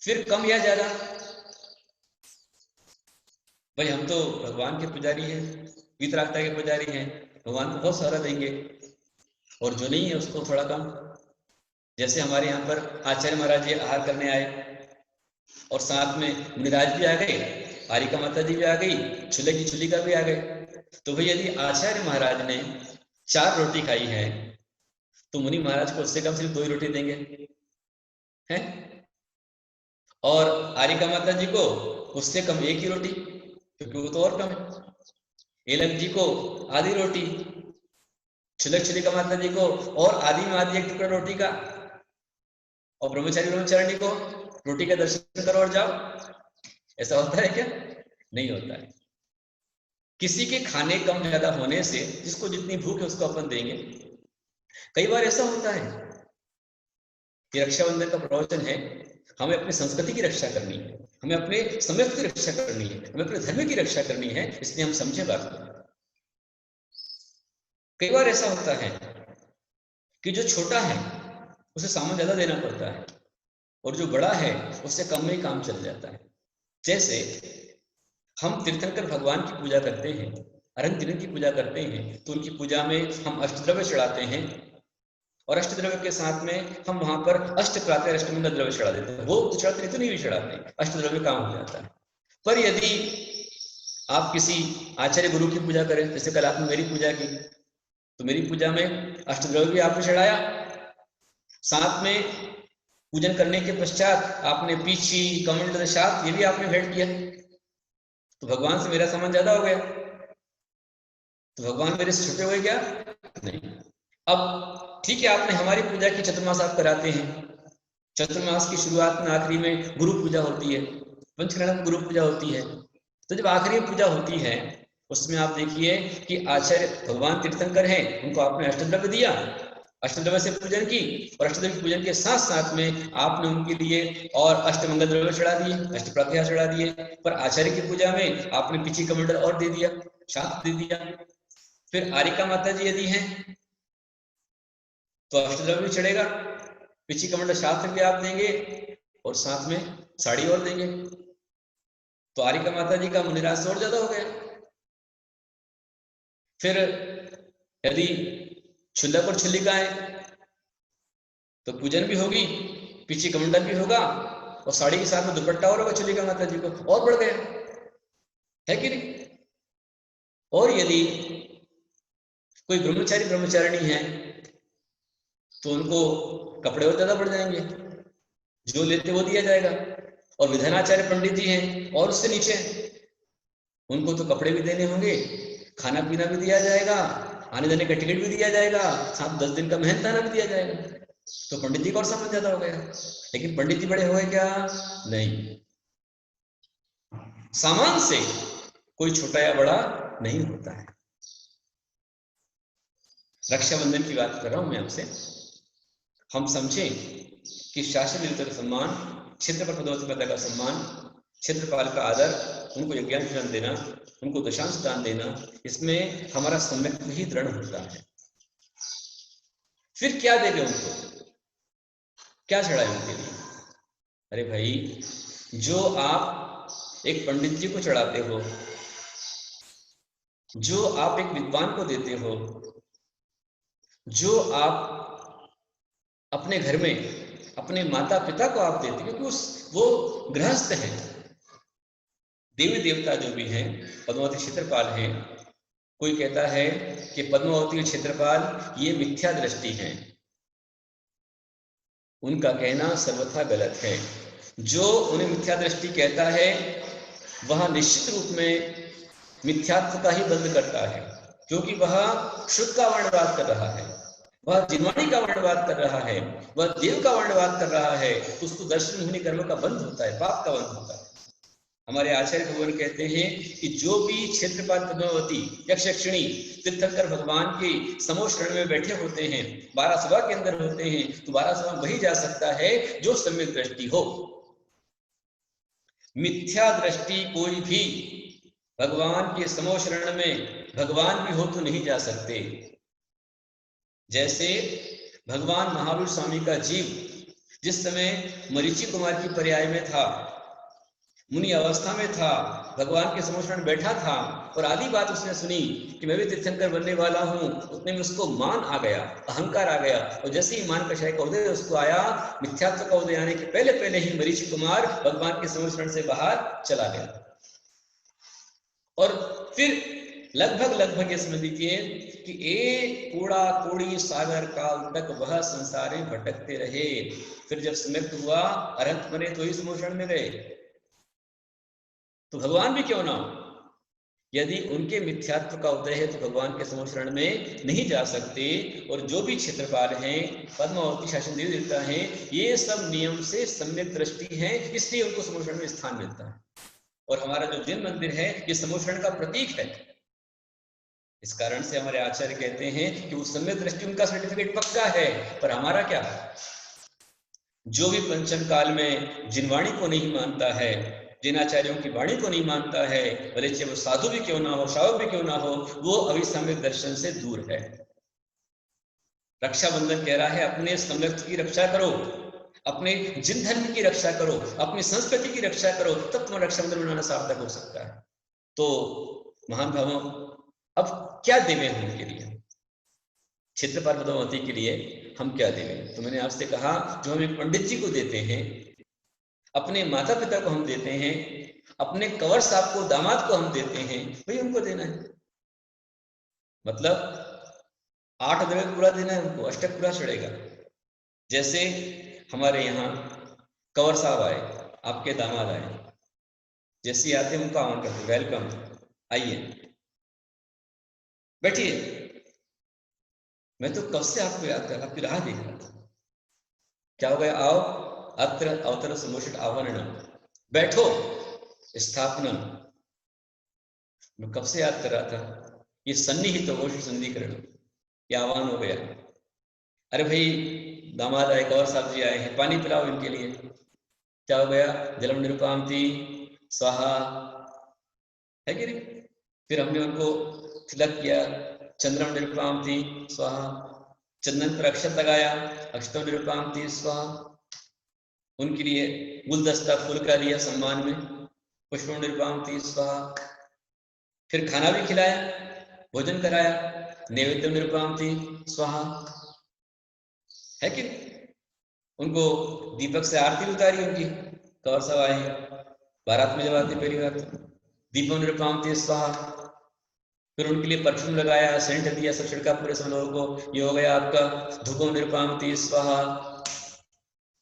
फिर कम या ज्यादा, भाई हम तो भगवान के पुजारी हैं, वितरागता के पुजारी हैं, भगवान को बहुत सारा देंगे, और जो नहीं है उसको थोड़ा कम। जैसे हमारे यहाँ पर आचार्य महाराज जी आहार करने आए और साथ में मुनिराज भी आ गए, हारिका माता जी भी आ गई, छुले की छुलिका भी आ गए। तो भाई यदि आचार्य महाराज ने 4 रोटी खाई है तो मुनि महाराज को उससे कम सिर्फ 2 ही रोटी देंगे हैं, और हारिका माता जी को उससे कम 1 ही रोटी, क्योंकि वो तो और कम है। एलक जी को आधी रोटी, छुलक छुलिका माता जी को और आधी में आधी 1 टुकड़ा रोटी का, और ब्रह्मचारी ब्रह्मचारिणी को रोटी का दर्शन करो और जाओ। ऐसा होता है क्या? नहीं होता है। किसी के खाने कम ज्यादा होने से जिसको जितनी भूख है उसको अपन देंगे। कई बार ऐसा होता है कि रक्षाबंधन का प्रवचन है, हमें अपनी संस्कृति की रक्षा करनी है, हमें अपने समय की रक्षा करनी है, हमें अपने धर्म की रक्षा करनी है, इसलिए हम समझे बात को। कई बार ऐसा होता है कि जो छोटा है उसे सामान ज्यादा देना पड़ता है, और जो बड़ा है उससे कम में ही काम चल जाता है। जैसे हम तीर्थंकर भगवान की पूजा करते हैं, अरंग की पूजा करते हैं, तो उनकी पूजा में हम अष्टद्रव्य चढ़ाते हैं, और अष्टद्रव्य के साथ में हम वहां पर अष्ट प्रातः अष्टमंगल द्रव्य चढ़ा देते हैं। वो तो चढ़ाते, इतने भी चढ़ाते, अष्टद्रव्य काम हो जाता है। पर यदि आप किसी आचार्य गुरु की पूजा करें, जैसे कल आपने मेरी पूजा की, तो मेरी पूजा में अष्टद्रव्य भी आपने चढ़ाया, साथ में पूजन करने के पश्चात आपने पीछी, कमंडल, शाप ये भी आपने भेंट किया, तो भगवान से मेरा सामान ज्यादा हो गया, तो भगवान मेरे से छुटे हुए क्या? नहीं। अब ठीक है, आपने हमारी पूजा की, चतुर्मास आप कराते हैं, चतुर्मास की शुरुआत में आखिरी में गुरु पूजा होती है, पंचकरण में गुरु पूजा होती है। तो जब आखिरी पूजा होती है उसमें आप देखिए कि आचार्य भगवान तीर्थंकर हैं, उनको आपने अष्टद्रव्य दिया, अष्टद्रव्य से पूजन की, और अष्टद्रव्य पूजन के साथ साथ में आपने उनके लिए और अष्टमंगल द्रव्य चढ़ा दिए, अष्ट प्रातः चढ़ा दिए। पर आचार्य की पूजा में आपने पीछे कमंडल और दे दिया, शाप दे दिया। फिर आरिका माता जी यदि हैं तो अष्टद्रव्य भी चढ़ेगा, पीछे कमंडल शास्त्र भी आप देंगे, और साथ में साड़ी और देंगे, तो आरिका माता जी का मुनिराज और ज्यादा हो गया। फिर यदि छुल्लक और छुल्लिका है तो पूजन भी होगी, पीछे कमंडल भी होगा, और साड़ी के साथ में दुपट्टा और होगा छुल्लिका माता जी को, और बढ़ गया है कि नहीं? और यदि कोई ब्रह्मचारी ब्रह्मचारिणी है तो उनको कपड़े और ज्यादा बढ़ जाएंगे, जो लेते वो दिया जाएगा। और विधानाचार्य पंडित जी हैं और उससे नीचे, उनको तो कपड़े भी देने होंगे, खाना पीना भी दिया जाएगा, आने जाने का टिकट भी दिया जाएगा, साथ 10 दिन का मेहनताना भी दिया जाएगा। तो पंडित जी का और सामान ज्यादा हो गया। लेकिन पंडित जी बड़े हो गए क्या? नहीं, सामान से कोई छोटा या बड़ा नहीं होता है। रक्षाबंधन की बात कर रहा हूं मैं आपसे। हम समझें कि शासन नेतृत्व का सम्मान, क्षेत्रपाल पदों का सम्मान, क्षेत्रपाल का आदर, उनको यज्ञांश दान देना, उनको दशांश दान देना, इसमें हमारा सम्यक ही दृढ़ होता है। फिर क्या देंगे उनको, क्या चढ़ाए उनके लिए? अरे भाई, जो आप एक पंडित जी को चढ़ाते हो, जो आप एक विद्वान को देते हो, जो आप अपने घर में अपने माता पिता को आप देते हो, क्योंकि वो गृहस्थ हैं। देवी देवता जो भी हैं, पद्मावती क्षेत्रपाल हैं। कोई कहता है कि पद्मावती और क्षेत्रपाल ये मिथ्या दृष्टि है। उनका कहना सर्वथा गलत है। जो उन्हें मिथ्या दृष्टि कहता है वह निश्चित रूप में मिथ्यात्व का ही बंद करता है, क्योंकि वह शुद्ध का वर्णवाद कर रहा है, वह जिनवाणी का वर्णवाद कर रहा है, वह देव का वर्णवाद कर रहा है। उसको दर्शन मुनि कर्म का बंध होता है, पाप का बंध होता है। हमारे आचार्य भगवान कहते हैं कि जो भी क्षेत्रपाल पद्मावती यक्ष यक्षिणी तीर्थंकर भगवान के समूह शरण में बैठे होते हैं, 12 सभा के अंदर होते हैं, तो 12 सभा वही जा सकता है जो सम्यक दृष्टि हो। मिथ्या दृष्टि कोई भी भगवान के समूह शरण में भगवान भी हो तो नहीं जा सकते। जैसे भगवान महावीर स्वामी का जीव जिस समय मरीचि कुमार की पर्याय में था, मुनि अवस्था में था, भगवान के समोषण बैठा था और आधी बात उसने सुनी कि मैं भी तीर्थंकर बनने वाला हूं, उतने में उसको मान आ गया, अहंकार आ गया। और जैसे ही मान कषाय का उदय उसको आया, मिथ्यात्व का उदय आने के पहले पहले ही मरीचि कुमार भगवान के समोषण से बाहर चला गया। और फिर लगभग ये समझ लीजिए कि एक कूड़ा कूड़ी सागर काल तक वह संसार में भटकते रहे। फिर जब समृद्ध हुआ, अरहंत बने, तो ही समोषण में गए। तो भगवान भी क्यों ना हो, यदि उनके मिथ्यात्व का उदय है तो भगवान के समोषण में नहीं जा सकते। और जो भी क्षेत्रपाल हैं, पद्मावती शासन देवी देवता हैं, ये सब नियम से सम्यक दृष्टि है, इसलिए उनको समोषण में स्थान मिलता है। और हमारा जो जिन मंदिर है ये समोषण का प्रतीक है। इस कारण से हमारे आचार्य कहते हैं कि वो सम्यक दृष्टि उनका सर्टिफिकेट पक्का है, पर हमारा क्या? जो भी पंचम काल में जिनवाणी को नहीं मानता है, जिन आचार्यों की वाणी को नहीं मानता है, भले चाहे वो साधु भी क्यों ना हो, श्रावक भी क्यों ना हो, वो अभी सम्यक दर्शन से दूर है। रक्षाबंधन कह रहा है अपने सम्यक की रक्षा करो, अपने जिन धर्म की रक्षा करो, अपनी संस्कृति की रक्षा करो, तब तुम्हारा रक्षाबंधन मनाना सार्थक हो सकता है। तो महान भावों, अब क्या देवे हम उनके लिए? क्षेत्रपाल पद्मावती के लिए हम क्या देवे? तो मैंने आपसे कहा, जो हम एक पंडित जी को देते हैं, अपने माता पिता को हम देते हैं, अपने कंवर साहब को, दामाद को हम देते हैं, वही उनको देना है। मतलब 8 द्रव्य पूरा देना है उनको, अष्टक पूरा चढ़ेगा। जैसे हमारे यहाँ कंवर साहब आए, आपके दामाद आए, जैसे आते हैं उनका आमंत्रण करते, वेलकम, आइए बैठिए। मैं तो कब से आपको याद कर रहा, आपकी राह देख रहा था। क्या हो गया? आओ अत्र अवतर समुचित आवरण, बैठो, स्थापना। मैं कब से याद कर रहा था, ये सन्निहित घोष संधिकरण, ये आह्वान हो गया। अरे भाई, दामाद आए, कंवर साहब जी आए हैं, पानी पिलाओ इनके लिए। क्या हो गया? जलम निरुपामती स्वाहा, है कि नहीं? फिर हमने उनको तिलक किया, चंद्रम निरुपामती स्वाहा, चंदन पर अक्षत लगाया, अक्षतम निरुपामती स्वाहा। उनके लिए गुलदस्ता फूल का दिया सम्मान में, पुष्पम निरुपामती स्वाहा। फिर खाना भी खिलाया, भोजन कराया, नैवेद्य निरुपामती स्वाहा, है कि नहीं? उनको दीपक से आरती उतारी उनकी, कंवर साहब आए बारात में, जब आते पहली बार तो दीपम निरुपामती स्वाहा। फिर उनके लिए परफ्यूम लगाया, सेंट दिया, सब छिड़का पूरे सब लोगों को। ये हो गया आपका धूपम निरुपामती स्वाहा।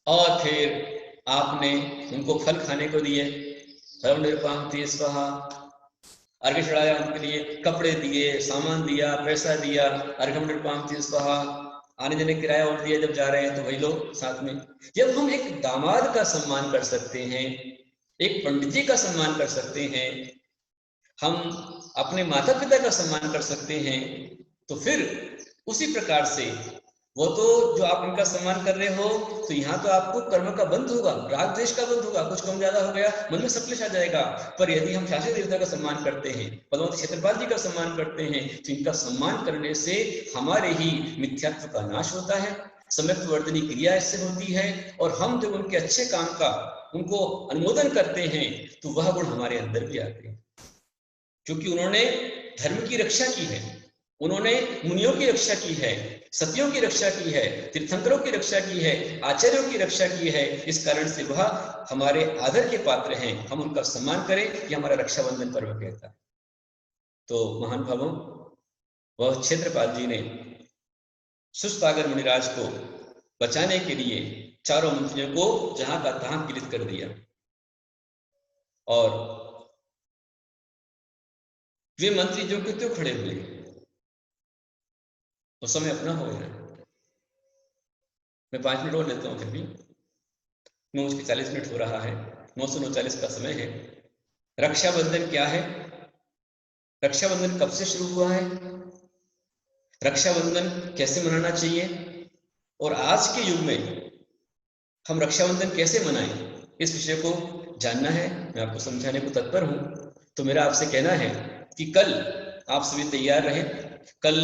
और फिर आपने उनको फल खाने को दिए, फल निरुपामती स्वाहा। अर्घ्य चढ़ाया, उनके लिए कपड़े दिए, सामान दिया, पैसा दिया, अर्घ्यम निरुपामती स्वाहा। आने जाने किराया और दिया, जब जा रहे हैं तो वही लोग साथ में। जब हम एक दामाद का सम्मान कर सकते हैं, एक पंडित जी का सम्मान कर सकते हैं, हम अपने माता पिता का सम्मान कर सकते हैं, तो फिर उसी प्रकार से वो तो जो आप इनका सम्मान कर रहे हो, तो यहाँ तो आपको कर्म का बंध होगा, राग द्वेष का बंध होगा, कुछ कम ज्यादा हो गया मन में संकलेश आ जाएगा। पर यदि हम शास्त्रीय देवता का सम्मान करते हैं, पद्मावती क्षेत्रपाल जी का सम्मान करते हैं, तो इनका सम्मान करने से हमारे ही मिथ्यात्व का नाश होता है, सम्यक वर्धनी क्रिया इससे होती है, और हम जब उनके अच्छे काम का उनको अनुमोदन करते हैं तो वह गुण हमारे अंदर भी आते हैं, क्योंकि उन्होंने धर्म की रक्षा की है, उन्होंने मुनियों की रक्षा की है, सतियों की रक्षा की है, तीर्थंकरों की रक्षा की है, आचार्यों की रक्षा की है। इस कारण से वह हमारे आदर के पात्र हैं, हम उनका सम्मान करें, ये हमारा रक्षाबंधन पर्व कहता है। तो महानुभावों, वह क्षेत्रपाल जी ने सुस्तागर मुनिराज को बचाने के लिए चारों मंत्रियों को जहां का तहां पीड़ित कर दिया, और वे मंत्री जो कि क्यों खड़े हुए, तो समय अपना हो गया। मैं 5 मिनट और लेता हूं, फिर भी 9:40 हो रहा है, 9:39 का समय है। रक्षाबंधन क्या है? रक्षाबंधन कब से शुरू हुआ है? रक्षाबंधन कैसे मनाना चाहिए? और आज के युग में हम रक्षाबंधन कैसे मनाएं, इस विषय को जानना है, मैं आपको समझाने को तत्पर हूं। तो मेरा आपसे कहना है कि कल आप सभी तैयार रहें। कल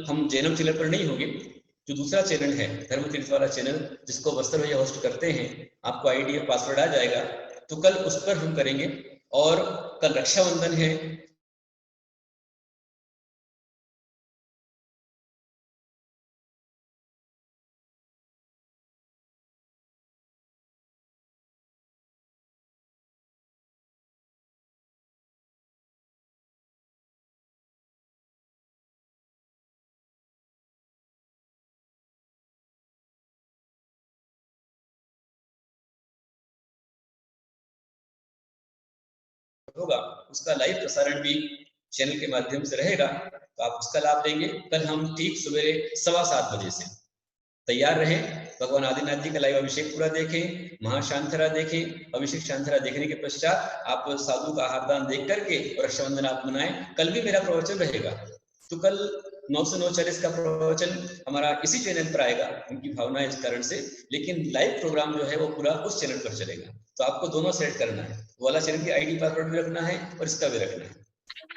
हम जैनम चैनल पर नहीं होंगे, जो दूसरा चैनल है धर्म तीर्थ वाला चैनल, जिसको बस्तर भैया होस्ट करते हैं, आपको आईडी और पासवर्ड आ जाएगा, तो कल उस पर हम करेंगे। और कल रक्षाबंधन है, होगा, उसका लाइव प्रसारण भी चैनल के माध्यम से रहेगा, तो आप उसका लाभ लेंगे। कल हम ठीक सवेरे 7:15 बजे से तैयार रहें। भगवान आदिनाथ जी का लाइव अभिषेक पूरा देखें, महाशांतरा देखें। अभिषेक शांतरा देखने के पश्चात आप साधु का आहारदान देख करके और रक्षाबंधन आप मनाएं। कल भी मेरा प्रवचन रहेगा, तो कल 9 से 9:40 का प्रवचन हमारा इसी चैनल पर आएगा, उनकी भावना है इस कारण से, लेकिन लाइव प्रोग्राम जो है वो पूरा उस चैनल पर चलेगा। तो आपको दोनों सेट करना है, वो वाला चैनल की आईडी पासवर्ड भी रखना है और इसका भी रखना है।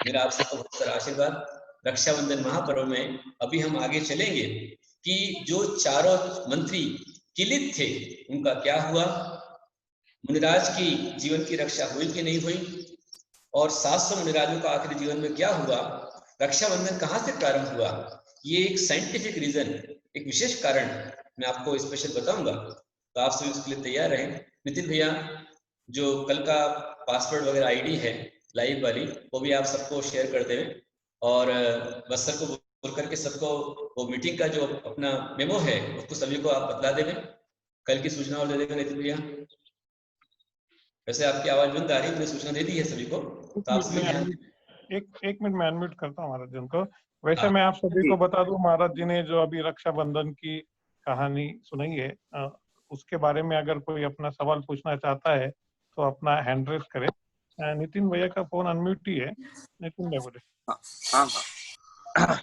मेरा आप सबको बहुत सारा आशीर्वाद। रक्षाबंधन महापर्व में अभी हम आगे चलेंगे कि जो चारों मंत्री किलित थे उनका क्या हुआ, मुनिराज की जीवन की रक्षा हुई कि नहीं हुई, और 700 मुनिराजों का आखिरी जीवन में क्या हुआ, रक्षाबंधन कहां से प्रारंभ हुआ, ये एक साइंटिफिक रीजन, एक विशेष कारण मैं आपको स्पेशल बताऊंगा। तो आप सभी उसके लिए तैयार रहें। नितिन भैया, जो कल का पासवर्ड वगैरह आईडी है लाइव वाली, वो भी आप सबको शेयर कर दें, और बस सर को बोल करके सबको वो मीटिंग का जो अपना मेमो है उसको सभी को आप बतला देंगे, कल की सूचना और दे देंगे नितिन भैया। वैसे आपकी आवाज बंद आ रही है, मैंने सूचना दे दी है सभी को, तो आप सभी ध्यान। एक मिनट में अनम्यूट करता हूँ महाराज जी को। वैसे मैं आप सभी को बता दूं, महाराज जी ने जो अभी रक्षाबंधन की कहानी सुनाई है, उसके बारे में अगर कोई अपना सवाल पूछना चाहता है तो अपना हैंड रेस करे। नितिन भैया का फोन अनम्यूट ही है, नितिन भैया बोले। हाँ हाँ,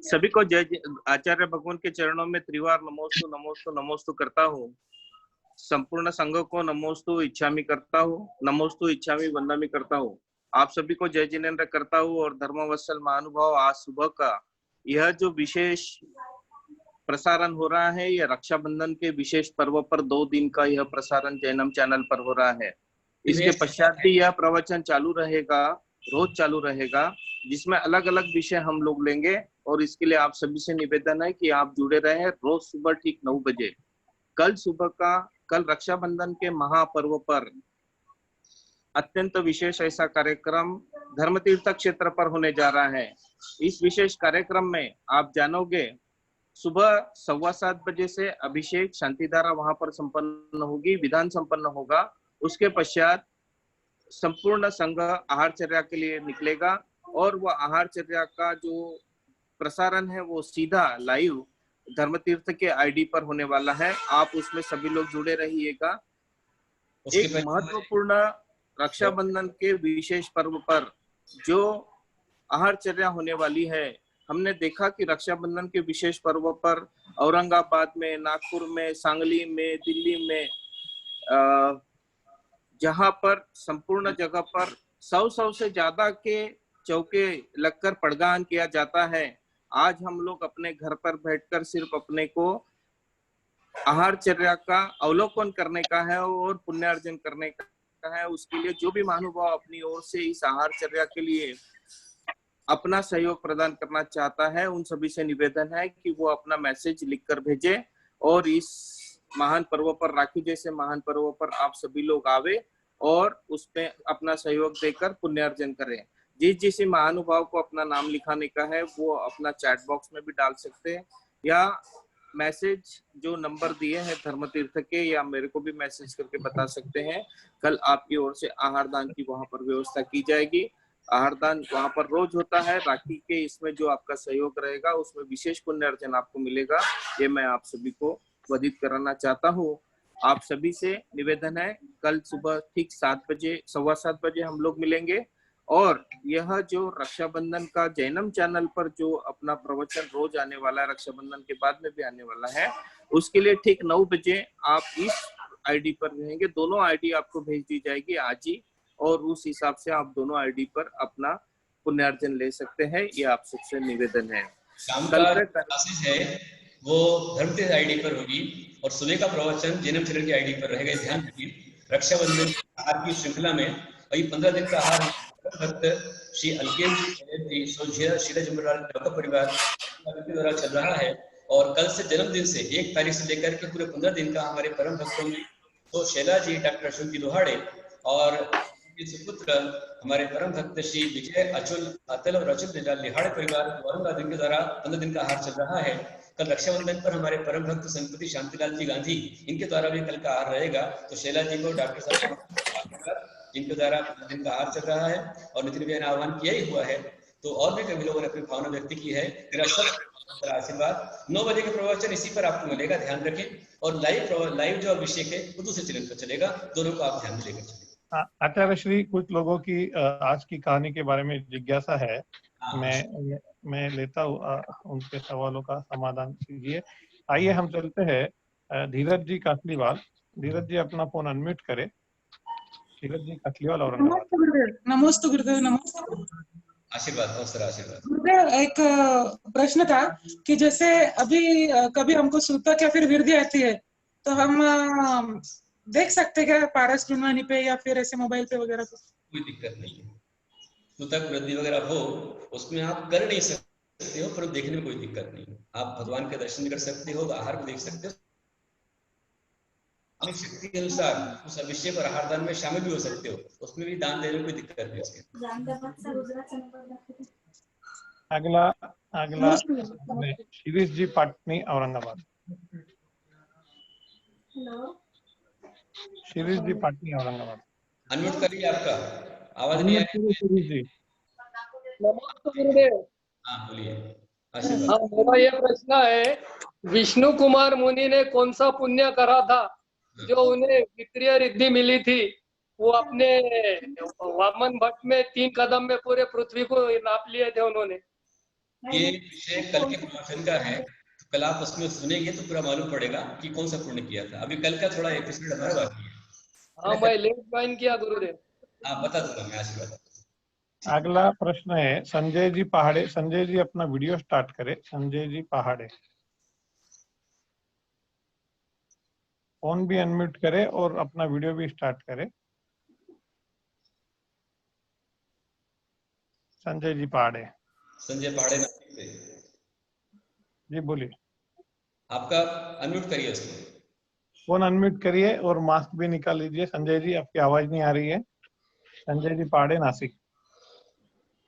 सभी को जय आचार्य भगवान के चरणों में त्रिवार नमोस्तु नमोस्तु नमोस्तु करता हूँ। संपूर्ण संघ को नमोस्तु इच्छामि करता हूँ, नमोस्तु इच्छामि वंदनामि करता हूँ। आप सभी को जय जिनेन्द्र करता हूँ। और धर्मवत्सल महानुभाव, आज सुबह का यह जो विशेष प्रसारण हो रहा है, यह रक्षाबंधन के विशेष पर्व पर 2 दिन का यह प्रसारण जैनम चैनल पर हो रहा है। इसके पश्चात भी यह प्रवचन चालू रहेगा, रोज चालू रहेगा, जिसमें अलग अलग विषय हम लोग लेंगे। और इसके लिए आप सभी से निवेदन है कि आप जुड़े रहे रोज सुबह ठीक 9 बजे। कल रक्षाबंधन के महापर्व पर अत्यंत विशेष ऐसा कार्यक्रम धर्मतीर्थ क्षेत्र पर होने जा रहा है। इस विशेष कार्यक्रम में आप जानोगे, सुबह 7:15 बजे से अभिषेक शांतिधारा वहां पर संपन्न होगी, विधान संपन्न होगा। उसके पश्चात संपूर्ण संघ आहारचर्या के लिए निकलेगा, और वह आहारचर्या का जो प्रसारण है वो सीधा लाइव धर्मतीर्थ के आईडी पर होने वाला है। आप उसमें सभी लोग जुड़े रहिएगा। एक महत्वपूर्ण रक्षाबंधन के विशेष पर्व पर जो आहारचर्या होने वाली है, हमने देखा कि रक्षाबंधन के विशेष पर्व पर औरंगाबाद में, नागपुर में, सांगली में, दिल्ली में, जहां पर संपूर्ण जगह पर 100 से ज्यादा के चौके लगकर पड़गान किया जाता है। आज हम लोग अपने घर पर बैठकर सिर्फ अपने को आहारचर्या का अवलोकन करने का है और पुण्यार्जन करने का है। उसके लिए जो भी महानुभाव अपनी ओर से इस आहारचर्या के लिए अपना सहयोग प्रदान करना चाहता है, उन सभी से निवेदन है कि वो अपना मैसेज लिखकर भेजे और इस महान पर्व पर, राखी जैसे महान पर्व पर आप सभी लोग आवे और उसमें अपना सहयोग देकर पुण्यार्जन करें। जिस महानुभाव को अपना नाम लिखाने का है वो अपना चैट बॉक्स में भी डाल सकते हैं या मैसेज जो नंबर दिए हैं धर्म तीर्थ के, या मेरे को भी मैसेज करके बता सकते हैं। कल आपकी ओर से आहार दान की वहां पर व्यवस्था की जाएगी। आहार दान वहां पर रोज होता है। राखी के इसमें जो आपका सहयोग रहेगा उसमें विशेष पुण्य अर्जन आपको मिलेगा। ये मैं आप सभी को वधित कराना चाहता हूँ। आप सभी से निवेदन है, कल सुबह ठीक 7 बजे, 7:15 बजे हम लोग मिलेंगे। और यह जो रक्षाबंधन का जैनम चैनल पर जो अपना प्रवचन रोज आने वाला है, रक्षाबंधन के बाद में भी आने वाला है, उसके लिए ठीक 9 बजे आप इस आईडी पर रहेंगे। दोनों आईडी आपको भेज दी जाएगी आज ही, और उस हिसाब से आप दोनों आईडी पर अपना पुण्यार्जन ले सकते हैं। ये आप सबसे निवेदन है। क्लासेस है वो धर्मतीर्थ आईडी पर होगी और सुबह का प्रवचन जैनम चैनल की आईडी पर रहेगा। ध्यान रखिए, रक्षाबंधन आहार की श्रृंखला में वही 15 दिन का आहार भक्त श्री अलकेश शीला जमराल परिवार के द्वारा चल रहा है। और कल से जन्मदिन से 1 तारीख से लेकर के पूरे 15 दिन का हमारे परम भक्तों में तो शैला जी, डॉक्टर अशोक जी लोहाड़े और सुपुत्र हमारे परम भक्त श्री विजय, अतल और अचल लिहाड़े परिवार औरंगाबाद के द्वारा 15 दिन का आहार चल रहा है। कल रक्षाबंधन पर हमारे परम भक्त संतपति शांतिलाल जी गांधी, इनके द्वारा भी कल का आहार रहेगा। तो शैला जी को डॉक्टर साहब जिनके द्वारा 15 दिन का आहार चल रहा है और नितिन भैया ने आह्वान किया ही हुआ है। तो और भी कई लोगों ने अपनी भावना व्यक्त की है। तेरा सब आशीर्वाद। 9 बजे का प्रवचन इसी पर आपको मिलेगा, ध्यान रखें। और लाइव जो अभिषेक है वो दूसरे चैनल पर चलेगा। दोनों को आप ध्यान में लेकर चलें। आचार्य श्री, कुछ लोगों की आज की कहानी के बारे में जिज्ञासा है। मैं लेता हूँ, उनके सवालों का समाधान कीजिए। आइए हम चलते हैं धीरज जी कासलीवाल। धीरज जी अपना फोन अनम्यूट करें। धीरज जी कासलीवाल, औरंगाबाद। नमस्ते गुरुदेव। नमस्ते, आशीर्वाद, आशीर्वाद। गुरुदेव, एक प्रश्न था कि जैसे अभी कभी हमको सूतक या फिर वृद्धि आती है तो हम देख सकते क्या पारस गुणवाणी पे या फिर ऐसे मोबाइल पे वगैरह? कोई दिक्कत नहीं है। सूतक वृद्धि वगैरह हो उसमें आप कर नहीं सकते हो, पर देखने में कोई दिक्कत नहीं है। आप भगवान के दर्शन भी कर सकते हो, आहार को देख सकते हो, अपनी शक्ति के अनुसार उस अभिषेक और आहार दान में शामिल भी हो सकते हो। उसमें भी दान देने में कोई दिक्कत नहीं है। अगला शिरीष जी पाटनी, औरंगाबाद। शिरीष जी पाटनी, औरंगाबाद। अनम्यूट करिए, आपका आवाज नहीं आ रही है। शिरीष जी। नमस्ते गुरुदेव। हाँ बोलिए। हाँ, मेरा ये प्रश्न है, विष्णु कुमार मुनि ने कौन सा पुण्य करा था जो उन्हें वित्तीय रिद्धि मिली थी? वो अपने वामन भट्ट में 3 कदम में पूरे पृथ्वी को नाप लिए थे उन्होंने। ये विषय कल के प्रवचन का है, तो कल आप उसमें सुनेंगे तो पूरा मालूम पड़ेगा कि कौन सा पुण्य किया था। अभी कल का थोड़ा एपिसोड हमारा बाकी है। हाँ, मैं लेट ज्वाइन किया गुरुदेव। हाँ, बता दूंगा मैं। आशीर्वाद। अगला प्रश्न है संजय जी पहाड़े। संजय जी अपना वीडियो स्टार्ट करें। संजय जी पहाड़े, फोन भी अनम्यूट करें और अपना वीडियो भी स्टार्ट करें। संजय जी पहाड़े। संजय पहाड़े से जी बोलिए। आपका अनम्यूट करिए उसको। फोन अनम्यूट करिए और मास्क भी निकाल लीजिए। संजय जी, आपकी आवाज नहीं आ रही है। संजय जी पहाड़े, नासिक।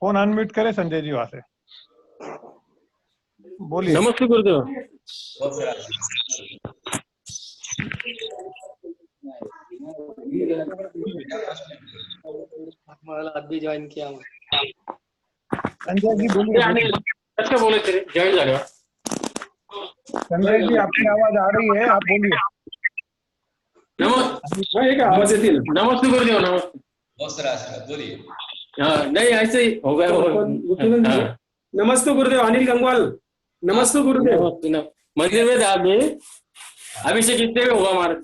फोन अनम्यूट करें संजय जी, वहां से बोलिए। नमस्ते गुरुदेव। बहुत सारा अभी ज्वाइन किया। संजय जी बोलिए। अच्छा बोले ज्वाइन झाले। संजय जी, आपकी आवाज आ रही है, आप बोलिए। आवाज येती। नमस्ते गुरुदेव। नमस्ते। बहुत सारा आशीर्वाद, बोलिए। हाँ, नहीं ऐसे ही हो गया। नमस्ते गुरुदेव। अनिल गंगवाल, नमस्ते गुरुदेव। मंदिर में था अभी, अभिषेक कितने में होगा हमारा?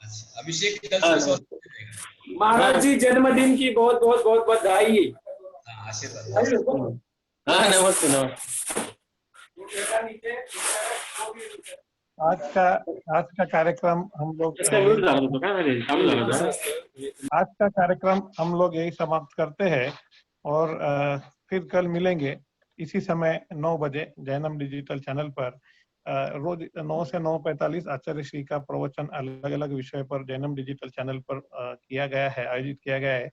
अच्छा, अभिषेक कल से महाराज जी जन्मदिन की बहुत बहुत बहुत बधाई। आशीर्वाद। हाँ नमस्ते नमस्ते। आज का कार्यक्रम हम लोग हम लोग यही समाप्त करते हैं और फिर कल मिलेंगे इसी समय 9 बजे जैनम डिजिटल चैनल पर। रोज 9 से 9:45 आचार्य श्री का प्रवचन अलग अलग विषय पर जैनम डिजिटल चैनल पर आयोजित किया गया है,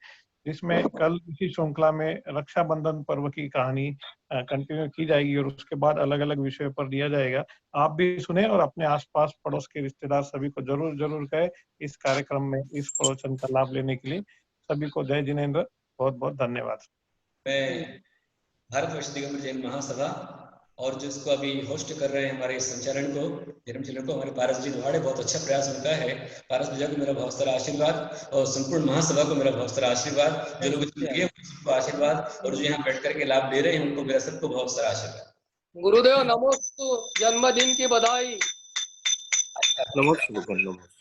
जिसमें कल इसी श्रृंखला में रक्षाबंधन पर्व की कहानी कंटिन्यू की जाएगी और उसके बाद अलग अलग विषयों पर दिया जाएगा। आप भी सुने और अपने आसपास पड़ोस के रिश्तेदार सभी को जरूर कहे इस कार्यक्रम में इस प्रवचन का लाभ लेने के लिए। सभी को जय जिनेंद्र, बहुत बहुत धन्यवाद। मैं भारतवर्ष दिगंबर जैन महासभा और जो इसको अभी होस्ट कर रहे हैं हमारे संचालन को, जन्म चैनल को, हमारे पारस जी द्वाड़े, बहुत अच्छा प्रयास उनका है। पारस भैया को मेरा बहुत सारा आशीर्वाद और संपूर्ण महासभा को मेरा बहुत सारा आशीर्वाद। जो लोग सबको आशीर्वाद और जो यहाँ बैठ करके लाभ ले रहे हैं उनको मेरा सबको बहुत सारा आशीर्वाद। गुरुदेव नमोस्तु, जन्मदिन की बधाई। नमस्ते।